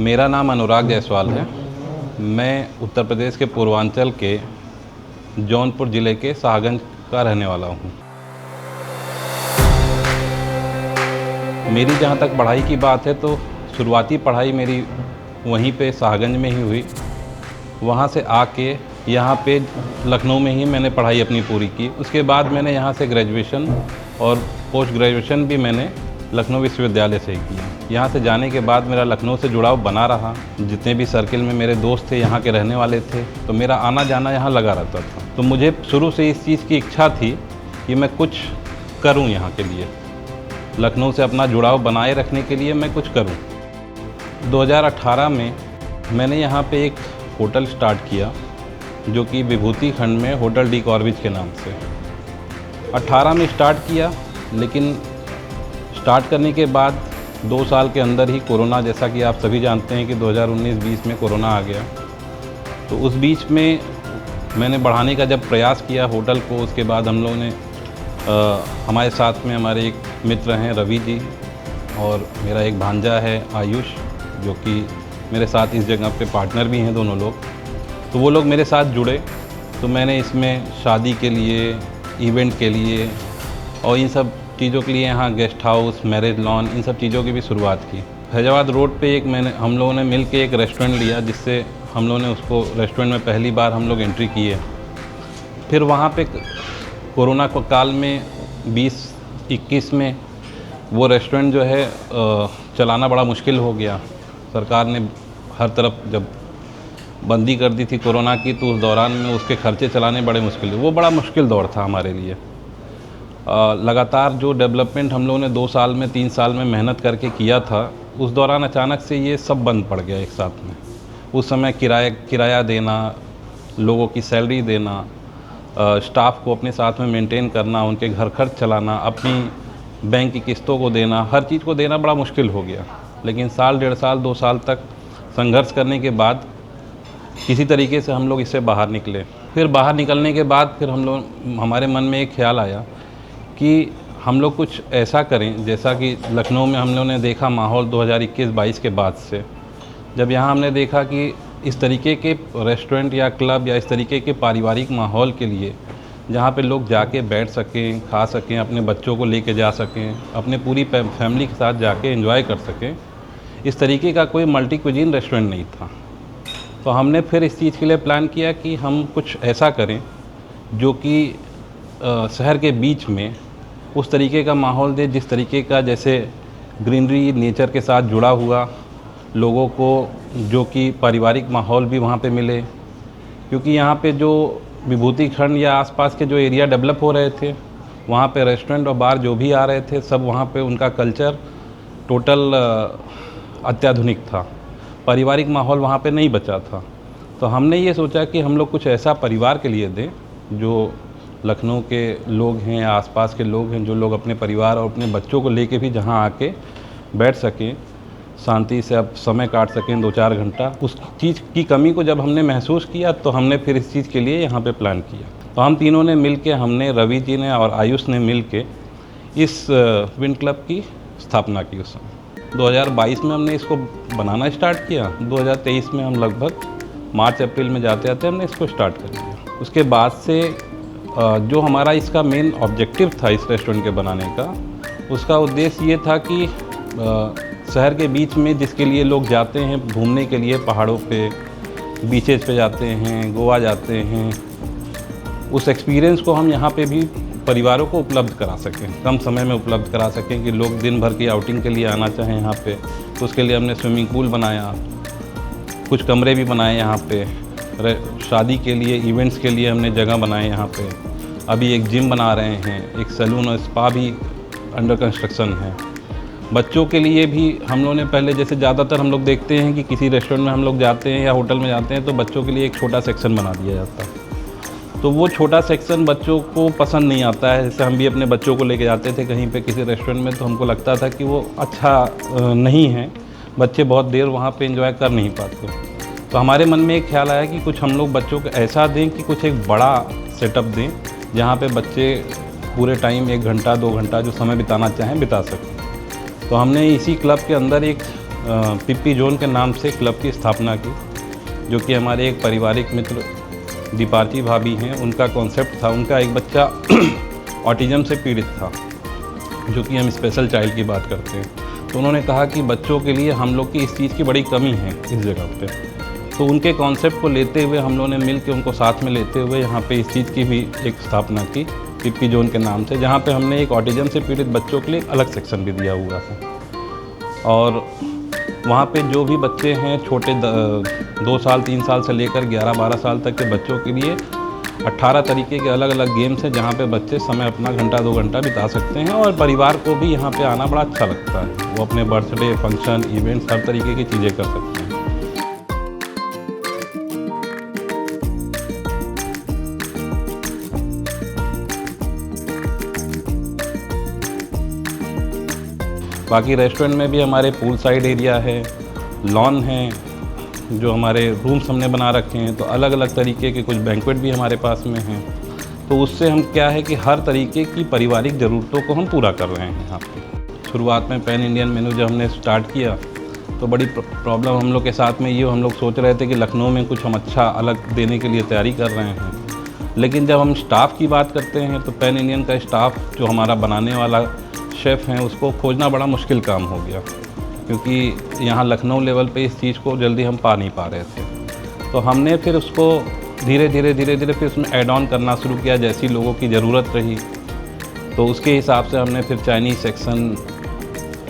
मेरा नाम अनुराग जायसवाल है। मैं उत्तर प्रदेश के पूर्वांचल के जौनपुर ज़िले के शाहगंज का रहने वाला हूँ। मेरी जहाँ तक पढ़ाई की बात है तो शुरुआती पढ़ाई मेरी वहीं पे शाहगंज में ही हुई। वहाँ से आके यहाँ पे लखनऊ में ही मैंने पढ़ाई अपनी पूरी की। उसके बाद मैंने यहाँ से ग्रेजुएशन और पोस्ट ग्रेजुएशन भी मैंने लखनऊ विश्वविद्यालय से ही किया। यहाँ से जाने के बाद मेरा लखनऊ से जुड़ाव बना रहा। जितने भी सर्किल में मेरे दोस्त थे यहाँ के रहने वाले थे, तो मेरा आना जाना यहाँ लगा रहता था। तो मुझे शुरू से इस चीज़ की इच्छा थी कि मैं कुछ करूँ यहाँ के लिए, लखनऊ से अपना जुड़ाव बनाए रखने के लिए मैं कुछ करूँ। 2018 में मैंने यहाँ पे एक होटल स्टार्ट किया जो कि विभूति खंड में होटल डी कॉर्विज के नाम से 18 में स्टार्ट किया। लेकिन स्टार्ट करने के बाद 2 साल के अंदर ही कोरोना, जैसा कि आप सभी जानते हैं कि 2019-20 में कोरोना आ गया। तो उस बीच में मैंने बढ़ाने का जब प्रयास किया होटल को, उसके बाद हम लोगों ने हमारे साथ में हमारे एक मित्र हैं रवि जी और मेरा एक भांजा है आयुष, जो कि मेरे साथ इस जगह पे पार्टनर भी हैं दोनों लोग। तो वो लोग मेरे साथ जुड़े। तो मैंने इसमें शादी के लिए, इवेंट के लिए और इन सब चीज़ों के लिए यहाँ गेस्ट हाउस, मैरिज लॉन, इन सब चीज़ों की भी शुरुआत की। फैजाबाद रोड पे हम लोगों ने मिल के एक रेस्टोरेंट लिया, जिससे हम लोगों ने उसको रेस्टोरेंट में पहली बार हम लोग एंट्री किए। फिर वहाँ पे कोरोना को काल में 2021 में वो रेस्टोरेंट जो है चलाना बड़ा मुश्किल हो गया। सरकार ने हर तरफ जब बंदी कर दी थी कोरोना की, तो उस दौरान में उसके खर्चे चलाने बड़े मुश्किल, वो बड़ा मुश्किल दौर था हमारे लिए। लगातार जो डेवलपमेंट हम लोगों ने 2 साल में 3 साल में मेहनत करके किया था, उस दौरान अचानक से ये सब बंद पड़ गया एक साथ में। उस समय किराया देना, लोगों की सैलरी देना, स्टाफ को अपने साथ में मेंटेन करना, उनके घर खर्च चलाना, अपनी बैंक की किस्तों को देना, हर चीज़ को देना बड़ा मुश्किल हो गया। लेकिन साल, 1.5 साल, 2 साल तक संघर्ष करने के बाद किसी तरीके से हम लोग इससे बाहर निकले। फिर बाहर निकलने के बाद फिर हमारे मन में एक ख्याल आया कि हम लोग कुछ ऐसा करें, जैसा कि लखनऊ में हम लोगों ने देखा माहौल 2021-22 के बाद से, जब यहाँ हमने देखा कि इस तरीके के रेस्टोरेंट या क्लब या इस तरीके के पारिवारिक माहौल के लिए जहाँ पे लोग जाके बैठ सकें, खा सकें, अपने बच्चों को लेके जा सकें, अपने पूरी फैमिली के साथ जाके एंजॉय कर सकें, इस तरीके का कोई मल्टी क्विजीन रेस्टोरेंट नहीं था। तो हमने फिर इस चीज़ के लिए प्लान किया कि हम कुछ ऐसा करें जो कि शहर के बीच में उस तरीके का माहौल दे, जिस तरीके का जैसे ग्रीनरी, नेचर के साथ जुड़ा हुआ, लोगों को जो कि पारिवारिक माहौल भी वहाँ पे मिले। क्योंकि यहाँ पे जो विभूति खंड या आसपास के जो एरिया डेवलप हो रहे थे, वहाँ पे रेस्टोरेंट और बार जो भी आ रहे थे, सब वहाँ पे उनका कल्चर टोटल अत्याधुनिक था, पारिवारिक माहौल वहाँ पे नहीं बचा था। तो हमने ये सोचा कि हम लोग कुछ ऐसा परिवार के लिए दें, जो लखनऊ के लोग हैं, आसपास के लोग हैं, जो लोग अपने परिवार और अपने बच्चों को लेके भी जहाँ आके बैठ सकें, शांति से अब समय काट सकें 2-4 घंटा। उस चीज़ की कमी को जब हमने महसूस किया, तो हमने फिर इस चीज़ के लिए यहाँ पे प्लान किया। तो हम तीनों ने मिल के, हमने, रवि जी ने और आयुष ने मिल के इस विंड क्लब की स्थापना की। उस समय 2022 में हमने इसको बनाना स्टार्ट किया। 2023 में हम लगभग मार्च-अप्रैल में जाते हमने इसको स्टार्ट कर दिया। उसके बाद से जो हमारा इसका मेन ऑब्जेक्टिव था इस रेस्टोरेंट के बनाने का, उसका उद्देश्य ये था कि शहर के बीच में जिसके लिए लोग जाते हैं घूमने के लिए, पहाड़ों पे, बीचेस पे जाते हैं, गोवा जाते हैं, उस एक्सपीरियंस को हम यहाँ पे भी परिवारों को उपलब्ध करा सकें, कम समय में उपलब्ध करा सकें। कि लोग दिन भर की आउटिंग के लिए आना चाहें यहाँ पे, तो उसके लिए हमने स्विमिंग पूल बनाया, कुछ कमरे भी बनाए यहाँ पे, शादी के लिए, इवेंट्स के लिए हमने जगह बनाए यहाँ पे। अभी एक जिम बना रहे हैं, एक सैलून और स्पा भी अंडर कंस्ट्रक्शन है। बच्चों के लिए भी हम लोगों ने पहले, जैसे ज़्यादातर हम लोग देखते हैं कि किसी रेस्टोरेंट में हम लोग जाते हैं या होटल में जाते हैं, तो बच्चों के लिए एक छोटा सेक्शन बना दिया जाता है। तो वो छोटा सेक्शन बच्चों को पसंद नहीं आता है। जैसे हम भी अपने बच्चों को लेके जाते थे कहीं पे किसी रेस्टोरेंट में, तो हमको लगता था कि वो अच्छा नहीं है, बच्चे बहुत देर वहाँ पे एंजॉय कर नहीं पाते। तो हमारे मन में एक ख्याल आया कि कुछ हम लोग बच्चों को ऐसा दें कि कुछ एक बड़ा सेटअप दें, जहाँ पे बच्चे पूरे टाइम 1 घंटा 2 घंटा जो समय बिताना चाहें बिता सकें। तो हमने इसी क्लब के अंदर एक पिप्पी जोन के नाम से क्लब की स्थापना की, जो कि हमारे एक पारिवारिक मित्र दीपारती भाभी हैं, उनका कॉन्सेप्ट था। उनका एक बच्चा ऑटिज़म से पीड़ित था, जो कि हम स्पेशल चाइल्ड की बात करते हैं। तो उन्होंने कहा कि बच्चों के लिए हम लोग की इस चीज़ की बड़ी कमी है इस जगह पे। तो उनके कॉन्सेप्ट को लेते हुए हम लोगों ने मिल के उनको साथ में लेते हुए यहाँ पे इस चीज़ की भी एक स्थापना की पिप्पी जोन के नाम से, जहाँ पे हमने एक ऑटिज़म से पीड़ित बच्चों के लिए एक अलग सेक्शन भी दिया हुआ था। और वहाँ पे जो भी बच्चे हैं छोटे 2 साल 3 साल से लेकर 11-12 साल तक के बच्चों के लिए 18 तरीके के अलग अलग गेम्स हैं, जहाँ पे बच्चे समय अपना घंटा 2 घंटा बिता सकते हैं। और परिवार को भी यहाँ पे आना बड़ा अच्छा लगता है। वो अपने बर्थडे, फंक्शन, इवेंट्स हर तरीके की चीज़ें कर सकते हैं। बाकी रेस्टोरेंट में भी हमारे पूल साइड एरिया है, लॉन है, जो हमारे रूम्स हमने बना रखे हैं। तो अलग अलग तरीके के कुछ बैंक्वेट भी हमारे पास में हैं। तो उससे हम क्या है कि हर तरीके की पारिवारिक ज़रूरतों को हम पूरा कर रहे हैं यहाँ पे। शुरुआत में पैन इंडियन मेनू जब हमने स्टार्ट किया तो बड़ी प्रॉब्लम हम लोग के साथ में ये, हम लोग सोच रहे थे कि लखनऊ में कुछ हम अच्छा अलग देने के लिए तैयारी कर रहे हैं। लेकिन जब हम स्टाफ़ की बात करते हैं तो पैन इंडियन का स्टाफ़ जो हमारा बनाने वाला शेफ़ हैं, उसको खोजना बड़ा मुश्किल काम हो गया, क्योंकि यहाँ लखनऊ लेवल पे इस चीज़ को जल्दी हम पा नहीं पा रहे थे। तो हमने फिर उसको धीरे धीरे फिर उसमें ऐड ऑन करना शुरू किया जैसी लोगों की ज़रूरत रही। तो उसके हिसाब से हमने फिर चाइनीज़ सेक्शन,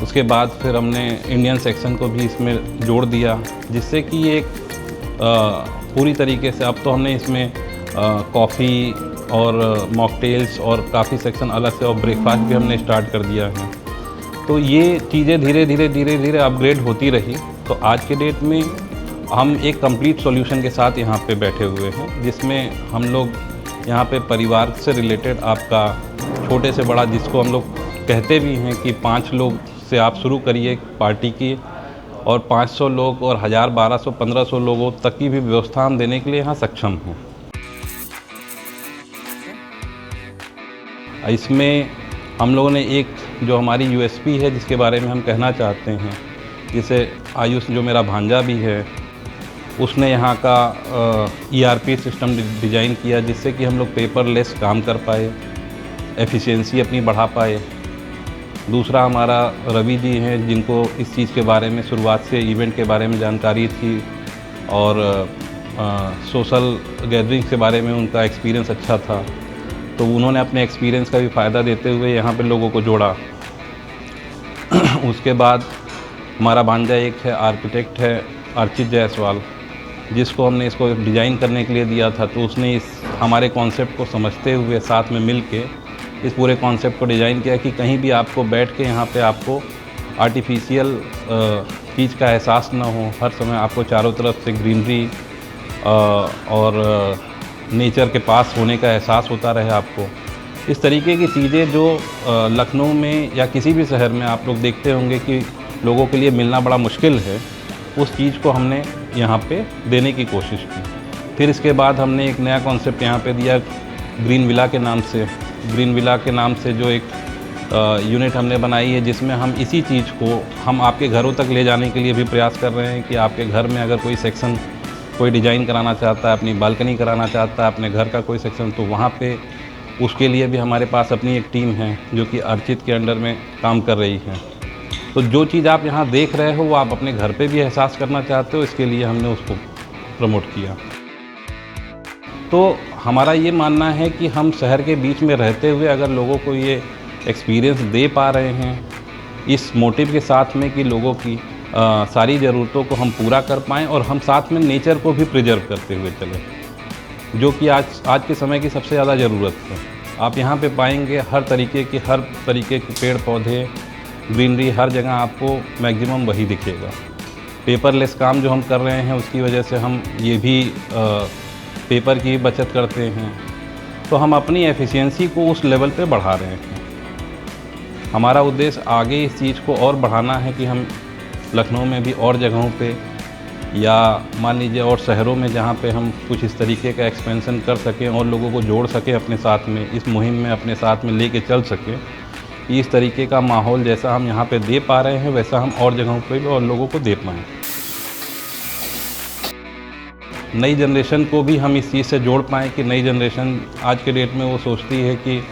उसके बाद फिर हमने इंडियन सेक्शन को भी इसमें जोड़ दिया, जिससे कि एक पूरी तरीके से अब तो हमने इसमें कॉफ़ी और मॉकटेल्स और काफ़ी सेक्शन अलग से, और ब्रेकफास्ट भी हमने स्टार्ट कर दिया है। तो ये चीज़ें धीरे धीरे अपग्रेड होती रही। तो आज के डेट में हम एक कंप्लीट सॉल्यूशन के साथ यहाँ पे बैठे हुए हैं, जिसमें हम लोग यहाँ पे परिवार से रिलेटेड आपका छोटे से बड़ा, जिसको हम लोग कहते भी हैं कि 5 लोग से आप शुरू करिए पार्टी की, और 500 लोग और 1000, 1200, 1500 लोगों तक की भी व्यवस्था हम देने के लिए यहाँ सक्षम हैं। इसमें हम लोगों ने एक जो हमारी यूएसपी है जिसके बारे में हम कहना चाहते हैं, जिसे आयुष जो मेरा भांजा भी है, उसने यहाँ का ERP सिस्टम डिज़ाइन किया, जिससे कि हम लोग पेपरलेस काम कर पाए, एफिशिएंसी अपनी बढ़ा पाए। दूसरा हमारा रवि जी हैं, जिनको इस चीज़ के बारे में शुरुआत से इवेंट के बारे में जानकारी थी, और सोशल गैदरिंग के बारे में उनका एक्सपीरियंस अच्छा था। तो उन्होंने अपने एक्सपीरियंस का भी फ़ायदा देते हुए यहाँ पे लोगों को जोड़ा। उसके बाद हमारा भांजा एक है, आर्किटेक्ट है अर्चित जायसवाल, जिसको हमने इसको डिज़ाइन करने के लिए दिया था। तो उसने इस हमारे कॉन्सेप्ट को समझते हुए साथ में मिल के इस पूरे कॉन्सेप्ट को डिज़ाइन किया कि कहीं भी आपको बैठ के यहाँ पे आपको आर्टिफिशियल चीज़ का एहसास ना हो। हर समय आपको चारों तरफ से ग्रीनरी और नेचर के पास होने का एहसास होता रहे आपको। इस तरीके की चीज़ें जो लखनऊ में या किसी भी शहर में आप लोग देखते होंगे कि लोगों के लिए मिलना बड़ा मुश्किल है, उस चीज़ को हमने यहाँ पे देने की कोशिश की। फिर इसके बाद हमने एक नया कॉन्सेप्ट यहाँ पे दिया ग्रीन विला के नाम से। ग्रीन विला के नाम से जो एक यूनिट हमने बनाई है, जिसमें हम इसी चीज़ को हम आपके घरों तक ले जाने के लिए भी प्रयास कर रहे हैं कि आपके घर में अगर कोई सेक्शन कोई डिज़ाइन कराना चाहता है, अपनी बालकनी कराना चाहता है, अपने घर का कोई सेक्शन, तो वहाँ पे उसके लिए भी हमारे पास अपनी एक टीम है जो कि अर्चित के अंडर में काम कर रही है। तो जो चीज़ आप यहाँ देख रहे हो वो आप अपने घर पे भी एहसास करना चाहते हो, इसके लिए हमने उसको प्रमोट किया। तो हमारा ये मानना है कि हम शहर के बीच में रहते हुए अगर लोगों को ये एक्सपीरियंस दे पा रहे हैं इस मोटिव के साथ में कि लोगों की सारी ज़रूरतों को हम पूरा कर पाएँ, और हम साथ में नेचर को भी प्रिजर्व करते हुए चलें, जो कि आज के समय की सबसे ज़्यादा ज़रूरत है। आप यहाँ पे पाएंगे हर तरीके के पेड़ पौधे, ग्रीनरी, हर जगह आपको मैक्सिमम वही दिखेगा। पेपरलेस काम जो हम कर रहे हैं उसकी वजह से हम ये भी पेपर की बचत करते हैं। तो हम अपनी एफिशिएंसी को उस लेवल पे बढ़ा रहे हैं। हमारा उद्देश्य आगे इस चीज़ को और बढ़ाना है कि हम लखनऊ में भी और जगहों पे, या मान लीजिए और शहरों में, जहाँ पे हम कुछ इस तरीके का एक्सपेंशन कर सकें और लोगों को जोड़ सकें अपने साथ में, इस मुहिम में अपने साथ में लेके चल सकें। इस तरीके का माहौल जैसा हम यहाँ पे दे पा रहे हैं वैसा हम और जगहों पे भी और लोगों को दे पाएँ। नई जनरेशन को भी हम इस चीज़ से जोड़ पाएँ कि नई जनरेशन आज के डेट में वो सोचती है कि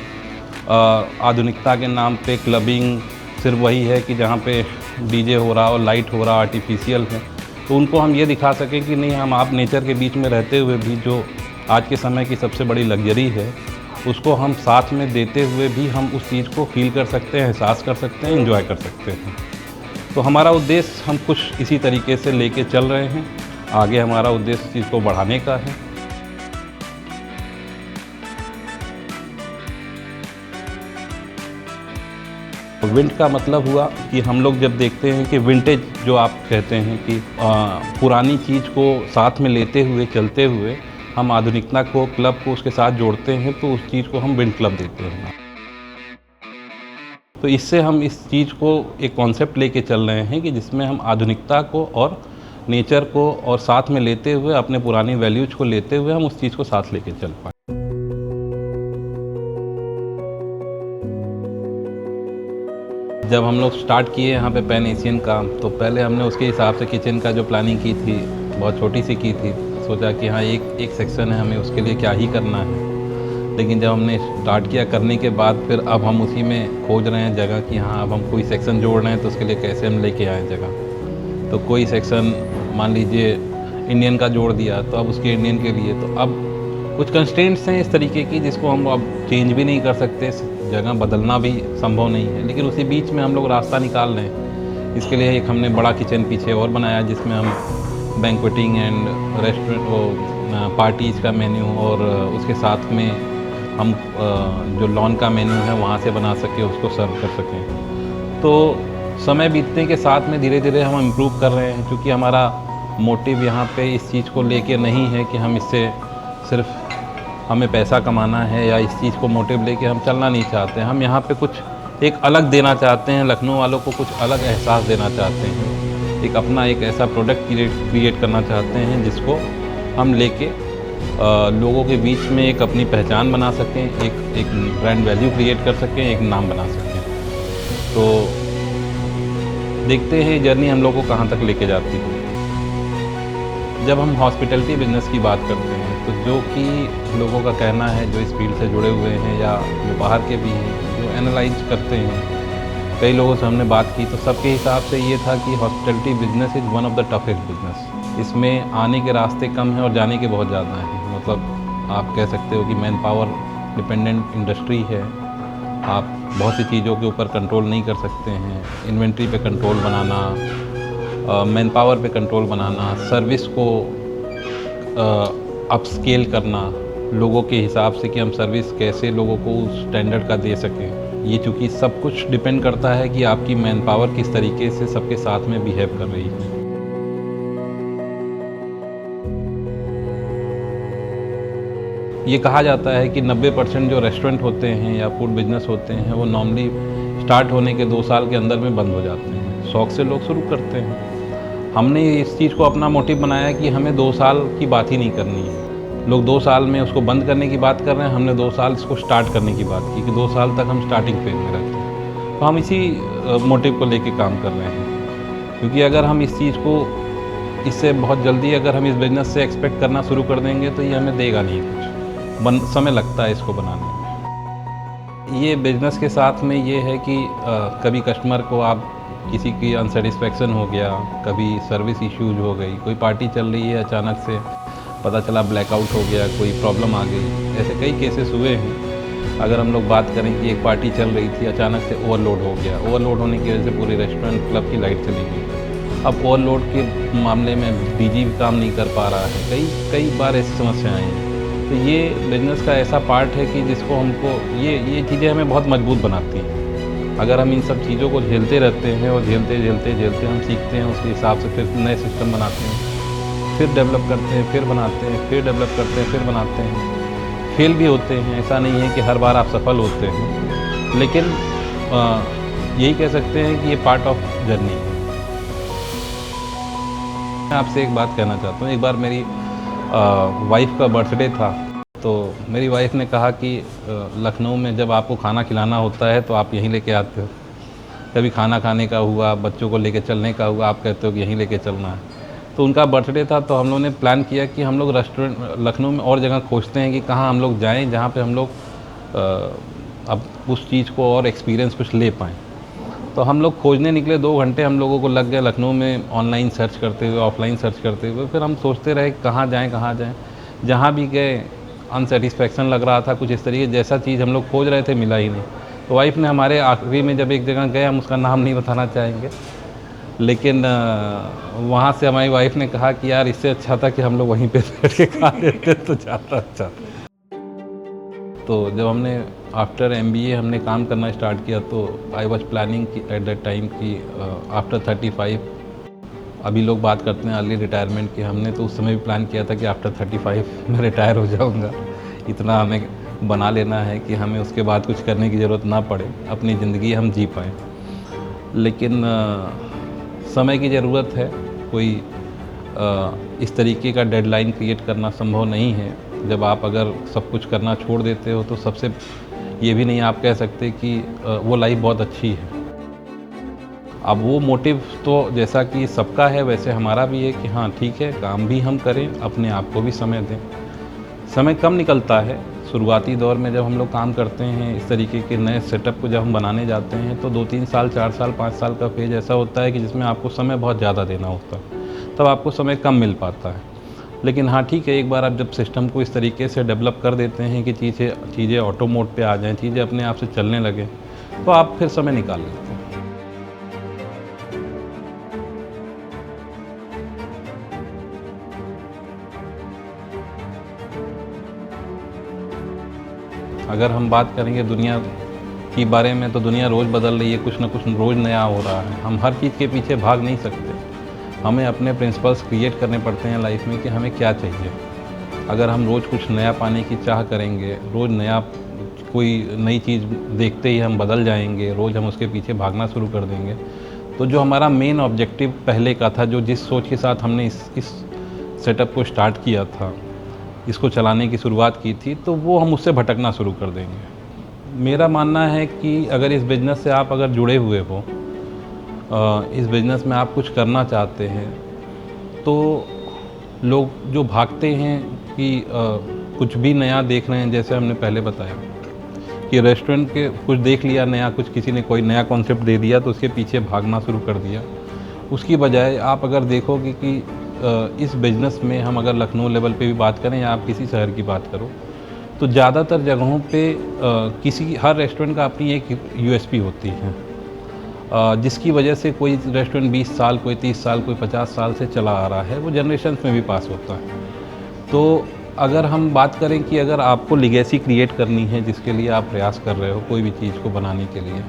आधुनिकता के नाम पे क्लबिंग सिर्फ वही है कि जहाँ पे डीजे हो रहा और लाइट हो रहा आर्टिफिशियल है। तो उनको हम ये दिखा सकें कि नहीं, हम आप नेचर के बीच में रहते हुए भी जो आज के समय की सबसे बड़ी लग्जरी है उसको हम साथ में देते हुए भी हम उस चीज़ को फील कर सकते हैं, एहसास कर सकते हैं, एंजॉय कर सकते हैं। तो हमारा उद्देश्य हम कुछ इसी तरीके से लेके चल रहे हैं। आगे हमारा उद्देश्य इस चीज़ को बढ़ाने का है। विंट का मतलब हुआ कि हम लोग जब देखते हैं कि विंटेज जो आप कहते हैं कि पुरानी चीज़ को साथ में लेते हुए चलते हुए हम आधुनिकता को, क्लब को उसके साथ जोड़ते हैं, तो उस चीज़ को हम विंट क्लब देते हैं। तो इससे हम इस चीज़ को एक कॉन्सेप्ट लेके चल रहे हैं कि जिसमें हम आधुनिकता को और नेचर को और साथ में लेते हुए अपने पुरानी वैल्यूज को लेते हुए हम उस चीज़ को साथ लेके चल पाएँ। जब हम लोग स्टार्ट किए यहाँ पे पैन एशियन का, तो पहले हमने उसके हिसाब से किचन का जो प्लानिंग की थी बहुत छोटी सी की थी। सोचा कि हाँ एक सेक्शन है, हमें उसके लिए क्या ही करना है। लेकिन जब हमने स्टार्ट किया करने के बाद फिर अब हम उसी में खोज रहे हैं जगह कि हाँ अब हम कोई सेक्शन जोड़ रहे हैं तो उसके लिए कैसे हम लेके आएँ जगह। तो कोई सेक्शन मान लीजिए इंडियन का जोड़ दिया तो अब उसके इंडियन के लिए तो अब कुछ कंस्ट्रेंट्स हैं इस तरीके की जिसको हम अब चेंज भी नहीं कर सकते, जगह बदलना भी संभव नहीं है। लेकिन उसी बीच में हम लोग रास्ता निकाल रहे हैं। इसके लिए एक हमने बड़ा किचन पीछे और बनाया जिसमें हम बैंक्वेटिंग एंड रेस्टोरेंट वो पार्टीज़ का मेन्यू और उसके साथ में हम जो लॉन का मेन्यू है वहाँ से बना सकें, उसको सर्व कर सकें। तो समय बीतने के साथ में धीरे धीरे हम इम्प्रूव कर रहे हैं, क्योंकि हमारा मोटिव यहाँ पे इस चीज़ को लेके नहीं है कि हम इससे सिर्फ हमें पैसा कमाना है या इस चीज़ को मोटिव लेके हम चलना नहीं चाहते हैं। हम यहाँ पे कुछ एक अलग देना चाहते हैं, लखनऊ वालों को कुछ अलग एहसास देना चाहते हैं, एक अपना एक ऐसा प्रोडक्ट क्रिएट करना चाहते हैं जिसको हम लेके लोगों के बीच में एक अपनी पहचान बना सकें, एक ब्रांड वैल्यू क्रिएट कर सकें, एक नाम बना सकें। तो देखते हैं जर्नी हम लोग को कहाँ तक लेके जाती है। जब हम हॉस्पिटैलिटी बिजनेस की बात करते हैं तो जो कि लोगों का कहना है जो इस फील्ड से जुड़े हुए हैं या जो बाहर के भी हैं जो एनालाइज करते हैं, कई लोगों से हमने बात की तो सबके हिसाब से ये था कि hospitality business is one of the toughest business. इसमें आने के रास्ते कम हैं और जाने के बहुत ज़्यादा हैं। मतलब आप कह सकते हो कि मैन पावर डिपेंडेंट इंडस्ट्री है। आप बहुत सी चीज़ों के ऊपर कंट्रोल नहीं कर सकते हैं। इन्वेंट्री पे कंट्रोल बनाना, मैन पावर पे कंट्रोल बनाना, सर्विस को अपस्केल करना लोगों के हिसाब से कि हम सर्विस कैसे लोगों को उस स्टैंडर्ड का दे सकें। ये चूँकि सब कुछ डिपेंड करता है कि आपकी मैन पावर किस तरीके से सबके साथ में बिहेव कर रही है। ये कहा जाता है कि 90% जो रेस्टोरेंट होते हैं या फूड बिजनेस होते हैं वो नॉर्मली स्टार्ट होने के 2 साल के अंदर में बंद हो जाते हैं। शौक से लोग शुरू करते हैं। हमने इस चीज़ को अपना मोटिव बनाया कि हमें 2 साल की बात ही नहीं करनी है। लोग 2 साल में उसको बंद करने की बात कर रहे हैं, हमने 2 साल इसको स्टार्ट करने की बात की कि 2 साल तक हम स्टार्टिंग फेज में रहते हैं। तो हम इसी मोटिव को लेके काम कर रहे हैं, क्योंकि अगर हम इस चीज़ को इससे बहुत जल्दी अगर हम इस बिज़नेस से एक्सपेक्ट करना शुरू कर देंगे तो ये हमें देगा नहीं कुछ, समय लगता है इसको बनाने में। ये बिज़नेस के साथ में ये है कि कभी कस्टमर को आप किसी की अनसेटिस्फैक्शन हो गया, कभी सर्विस इश्यूज हो गई, कोई पार्टी चल रही है अचानक से पता चला ब्लैकआउट हो गया, कोई प्रॉब्लम आ गई, ऐसे कई केसेस हुए हैं। अगर हम लोग बात करें कि एक पार्टी चल रही थी अचानक से ओवरलोड हो गया, ओवरलोड होने की वजह से पूरे रेस्टोरेंट क्लब की लाइट चली गई। अब ओवरलोड के मामले में डीजी भी काम नहीं कर पा रहा है, कई बार ऐसी समस्याएँ आई हैं। तो ये बिज़नेस का ऐसा पार्ट है कि जिसको हमको ये चीज़ें हमें बहुत मजबूत बनाती हैं। अगर हम इन सब चीज़ों को झेलते रहते हैं और झेलते हम सीखते हैं, उसके हिसाब से फिर नए सिस्टम बनाते हैं, फिर डेवलप करते हैं, फिर बनाते हैं, फिर डेवलप करते हैं, फिर बनाते हैं। फेल भी होते हैं, ऐसा नहीं है कि हर बार आप सफल होते हैं, लेकिन यही कह सकते हैं कि ये पार्ट ऑफ जर्नी है। मैं आपसे एक बात कहना चाहता हूँ। एक बार मेरी वाइफ का बर्थडे था, तो मेरी वाइफ़ ने कहा कि लखनऊ में जब आपको खाना खिलाना होता है तो आप यहीं लेके आते हो। कभी खाना खाने का हुआ, बच्चों को लेके चलने का हुआ, आप कहते हो कि यहीं लेके चलना है। तो उनका बर्थडे था तो हम लोगों ने प्लान किया कि हम लोग रेस्टोरेंट लखनऊ में और जगह खोजते हैं कि कहाँ हम लोग जाएँ जहाँ पे हम लोग अब उस चीज़ को और एक्सपीरियंस कुछ ले पाएँ। तो हम लोग खोजने निकले, 2 घंटे हम लोगों को लग गए लखनऊ में ऑनलाइन सर्च करते हुए, ऑफ़लाइन सर्च करते हुए। फिर हम सोचते रहे कहाँ जाएँ, कहाँ जाएँ? जहाँ भी गए अनसैटिस्फैक्शन लग रहा था, कुछ इस तरीके जैसा चीज़ हम लोग खोज रहे थे मिला ही नहीं। तो वाइफ़ ने हमारे आखिरी में जब एक जगह गए, हम उसका नाम नहीं बताना चाहेंगे, लेकिन वहाँ से हमारी वाइफ़ ने कहा कि यार इससे अच्छा था कि हम लोग वहीं पे बैठ के खा लेते तो ज़्यादा अच्छा था। तो जब हमने आफ्टर एमबीए हमने काम करना स्टार्ट किया तो आई वाज़ प्लानिंग कि एट दैट टाइम कि आफ्टर 35 अभी लोग बात करते हैं अर्ली रिटायरमेंट की, हमने तो उस समय भी प्लान किया था कि आफ्टर 35 मैं रिटायर हो जाऊंगा। इतना हमें बना लेना है कि हमें उसके बाद कुछ करने की ज़रूरत ना पड़े, अपनी ज़िंदगी हम जी पाएँ। लेकिन समय की ज़रूरत है, कोई इस तरीके का डेडलाइन क्रिएट करना संभव नहीं है। जब आप अगर सब कुछ करना छोड़ देते हो तो सबसे ये भी नहीं आप कह सकते कि वो लाइफ बहुत अच्छी है। अब वो मोटिव तो जैसा कि सबका है वैसे हमारा भी है कि हाँ ठीक है, काम भी हम करें, अपने आप को भी समय दें। समय कम निकलता है, शुरुआती दौर में जब हम लोग काम करते हैं, इस तरीके के नए सेटअप को जब हम बनाने जाते हैं तो 2-3 साल, 4 साल, 5 साल का फेज़ ऐसा होता है कि जिसमें आपको समय बहुत ज़्यादा देना होता है, तब आपको समय कम मिल पाता है। लेकिन हाँ ठीक है, एक बार आप जब सिस्टम को इस तरीके से डेवलप कर देते हैं कि चीज़ें ऑटो मोड पे आ जाएँ, चीज़ें अपने आप से चलने लगें, तो आप फिर समय निकाल लेते हैं। अगर हम बात करेंगे दुनिया के बारे में तो दुनिया रोज़ बदल रही है, कुछ ना कुछ रोज़ नया हो रहा है। हम हर चीज़ के पीछे भाग नहीं सकते। हमें अपने प्रिंसिपल्स क्रिएट करने पड़ते हैं लाइफ में कि हमें क्या चाहिए। अगर हम रोज़ कुछ नया पाने की चाह करेंगे, रोज़ नया कोई नई चीज़ देखते ही हम बदल जाएँगे, रोज़ हम उसके पीछे भागना शुरू कर देंगे, तो जो हमारा मेन ऑब्जेक्टिव पहले का था, जो जिस सोच के साथ हमने इस सेटअप को स्टार्ट किया था, इसको चलाने की शुरुआत की थी, तो वो हम उससे भटकना शुरू कर देंगे। मेरा मानना है कि अगर इस बिज़नेस से आप अगर जुड़े हुए हो, इस बिज़नेस में आप कुछ करना चाहते हैं, तो लोग जो भागते हैं कि कुछ भी नया देख रहे हैं, जैसे हमने पहले बताया कि रेस्टोरेंट के कुछ देख लिया नया, कुछ किसी ने कोई नया कॉन्सेप्ट दे दिया तो उसके पीछे भागना शुरू कर दिया। उसकी बजाय आप अगर देखोगे कि इस बिज़नेस में हम अगर लखनऊ लेवल पे भी बात करें या आप किसी शहर की बात करो, तो ज़्यादातर जगहों पे हर रेस्टोरेंट का अपनी एक यूएसपी होती है, जिसकी वजह से कोई रेस्टोरेंट 20 साल, कोई 30 साल, कोई 50 साल से चला आ रहा है, वो जनरेशन्स में भी पास होता है। तो अगर हम बात करें कि अगर आपको लीगेसी क्रिएट करनी है, जिसके लिए आप प्रयास कर रहे हो कोई भी चीज़ को बनाने के लिए,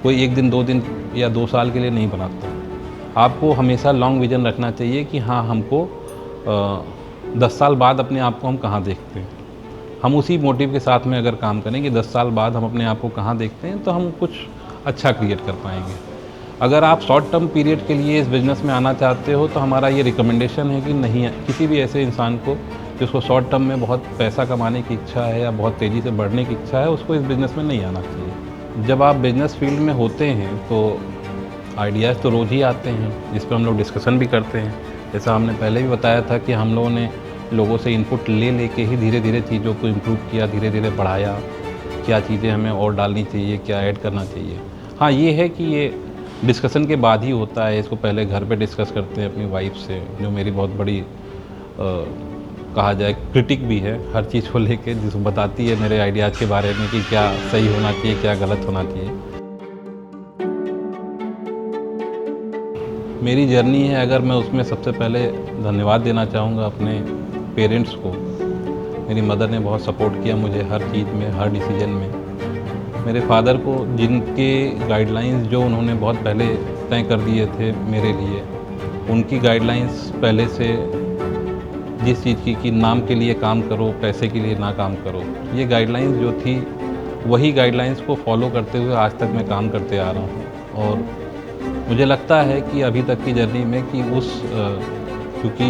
कोई 1 दिन, 2 दिन या 2 साल के लिए नहीं बनाता। आपको हमेशा लॉन्ग विज़न रखना चाहिए कि हाँ, हमको 10 साल बाद अपने आप को हम कहाँ देखते हैं। हम उसी मोटिव के साथ में अगर काम करें कि 10 साल बाद हम अपने आप को कहाँ देखते हैं, तो हम कुछ अच्छा क्रिएट कर पाएँगे। अगर आप शॉर्ट टर्म पीरियड के लिए इस बिज़नेस में आना चाहते हो, तो हमारा ये रिकमेंडेशन है कि नहीं, किसी भी ऐसे इंसान को जिसको शॉर्ट टर्म में बहुत पैसा कमाने की इच्छा है या बहुत तेज़ी से बढ़ने की इच्छा है, उसको इस बिज़नेस में नहीं आना चाहिए। जब आप बिज़नेस फील्ड में होते हैं तो आइडियाज़ तो रोज़ ही आते हैं, जिस पर हम लोग डिस्कशन भी करते हैं। जैसा हमने पहले भी बताया था कि हम लोगों ने लोगों से इनपुट ले के ही धीरे-धीरे चीज़ों को इम्प्रूव किया, धीरे-धीरे बढ़ाया, क्या चीज़ें हमें और डालनी चाहिए, क्या ऐड करना चाहिए। हाँ, ये है कि ये डिस्कशन के बाद ही होता है, इसको पहले घर पे डिस्कस करते हैं अपनी वाइफ़ से, जो मेरी बहुत बड़ी कहा जाए क्रिटिक भी है हर चीज़ को लेके, जिसको बताती है मेरे आइडियाज़ के बारे में कि क्या सही होना चाहिए, क्या गलत होना चाहिए। मेरी जर्नी है, अगर मैं उसमें सबसे पहले धन्यवाद देना चाहूँगा अपने पेरेंट्स को। मेरी मदर ने बहुत सपोर्ट किया मुझे हर चीज़ में, हर डिसीजन में। मेरे फादर को, जिनके गाइडलाइंस जो उन्होंने बहुत पहले तय कर दिए थे मेरे लिए, उनकी गाइडलाइंस पहले से जिस चीज़ की कि नाम के लिए काम करो, पैसे के लिए ना काम करो, ये गाइडलाइंस जो थी, वही गाइडलाइंस को फॉलो करते हुए आज तक मैं काम करते आ रहा हूँ। और मुझे लगता है कि अभी तक की जर्नी में कि क्योंकि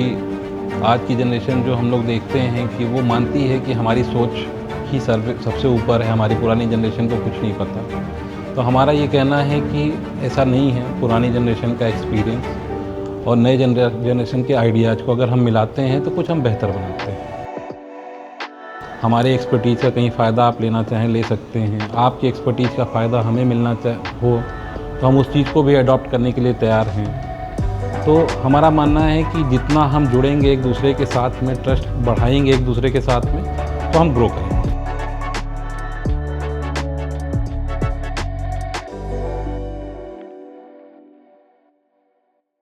आज की जनरेशन जो हम लोग देखते हैं कि वो मानती है कि हमारी सोच ही सबसे ऊपर है, हमारी पुरानी जनरेशन को कुछ नहीं पता। तो हमारा ये कहना है कि ऐसा नहीं है। पुरानी जनरेशन का एक्सपीरियंस और नए जनरेशन के आइडियाज़ को अगर हम मिलाते हैं तो कुछ हम बेहतर बनाते हैं। हमारे एक्सपर्टीज़ का कहीं फ़ायदा आप लेना चाहें ले सकते हैं, आपकी एक्सपर्टीज़ का फ़ायदा हमें मिलना हो तो हम उस चीज़ को भी अडॉप्ट करने के लिए तैयार हैं। तो हमारा मानना है कि जितना हम जुड़ेंगे एक दूसरे के साथ में, ट्रस्ट बढ़ाएंगे एक दूसरे के साथ में, तो हम ग्रो करेंगे।